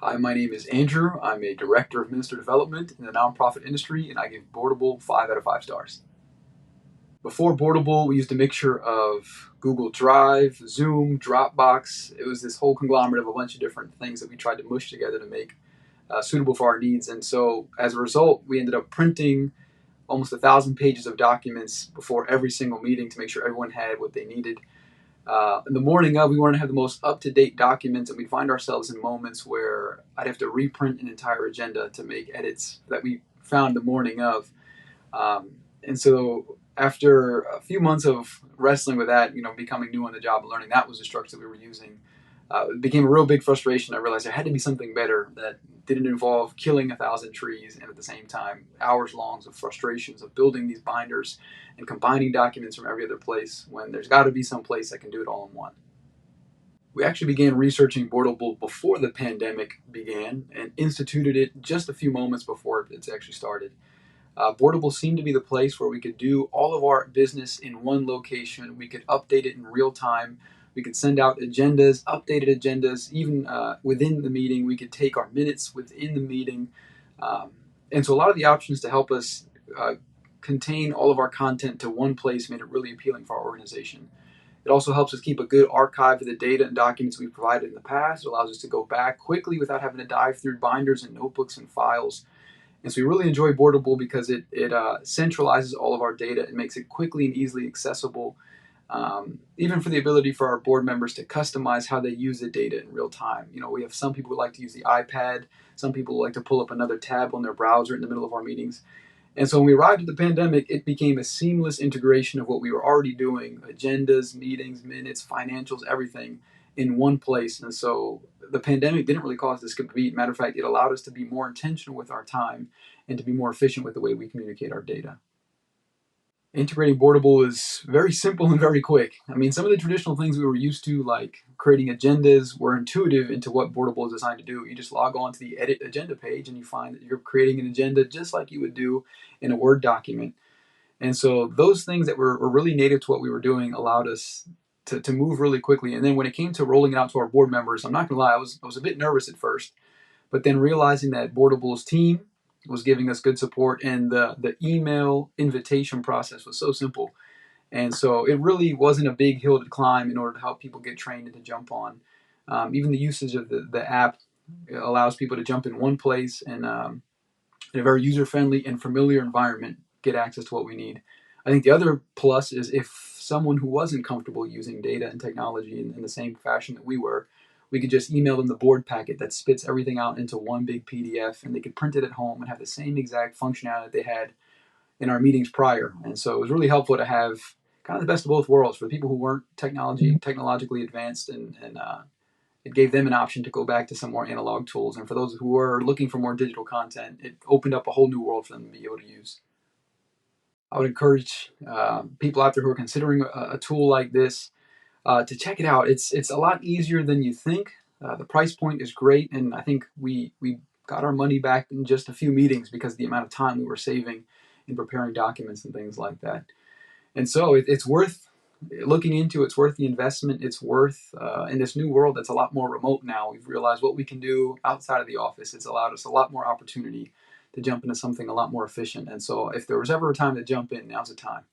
Hi, my name is Andrew. I'm a director of minister development in the nonprofit industry, and I give Boardable 5 out of 5 stars. Before Boardable, we used a mixture of Google Drive, Zoom, Dropbox. It was this whole conglomerate of a bunch of different things that we tried to mush together to make suitable for our needs. And so, as a result, we ended up printing almost 1,000 pages of documents before every single meeting to make sure everyone had what they needed. In the morning of, we wanted to have the most up-to-date documents, and we'd find ourselves in moments where I'd have to reprint an entire agenda to make edits that we found the morning of. And so after a few months of wrestling with that, becoming new on the job and learning that was the structure that we were using, it became a real big frustration. I realized there had to be something better that didn't involve killing 1,000 trees and at the same time hours longs of frustrations of building these binders and combining documents from every other place when there's got to be some place that can do it all in one. We actually began researching Boardable before the pandemic began and instituted it just a few moments before it's actually started. Boardable seemed to be the place where we could do all of our business in one location. We could update it in real time. We could send out agendas, updated agendas, even within the meeting. We could take our minutes within the meeting. And so a lot of the options to help us contain all of our content to one place made it really appealing for our organization. It also helps us keep a good archive of the data and documents we've provided in the past. It allows us to go back quickly without having to dive through binders and notebooks and files. And so we really enjoy Boardable because it centralizes all of our data and makes it quickly and easily accessible, even for the ability for our board members to customize how they use the data in real time. We have some people who like to use the iPad, some people like to pull up another tab on their browser in the middle of our meetings. And so when we arrived at the pandemic, it became a seamless integration of what we were already doing: agendas, meetings, minutes, financials, everything in one place. And so the pandemic didn't really cause us to compete. Matter of fact, it allowed us to be more intentional with our time and to be more efficient with the way we communicate our data. Integrating Boardable is very simple and very quick. I mean, some of the traditional things we were used to, like creating agendas, were intuitive into what Boardable is designed to do. You just log on to the edit agenda page and you find that you're creating an agenda just like you would do in a Word document. And so those things that were really native to what we were doing allowed us to move really quickly. And then when it came to rolling it out to our board members, I'm not going to lie, I was a bit nervous at first, but then realizing that Boardable's team was giving us good support and the email invitation process was so simple. And so it really wasn't a big hill to climb in order to help people get trained and to jump on. Even the usage of the app allows people to jump in one place and in a very user-friendly and familiar environment get access to what we need. I think the other plus is if someone who wasn't comfortable using data and technology in the same fashion that we were, we could just email them the board packet that spits everything out into one big PDF, and they could print it at home and have the same exact functionality that they had in our meetings prior. And so it was really helpful to have kind of the best of both worlds for the people who weren't technologically advanced, and it gave them an option to go back to some more analog tools. And for those who were looking for more digital content, it opened up a whole new world for them to be able to use. I would encourage people out there who are considering a tool like this to check it out. It's a lot easier than you think. The price point is great, and I think we got our money back in just a few meetings because of the amount of time we were saving in preparing documents and things like that. And so it's worth looking into. It's worth the investment. It's worth in this new world that's a lot more remote now. We've realized what we can do outside of the office. It's allowed us a lot more opportunity to jump into something a lot more efficient. And so if there was ever a time to jump in, now's the time.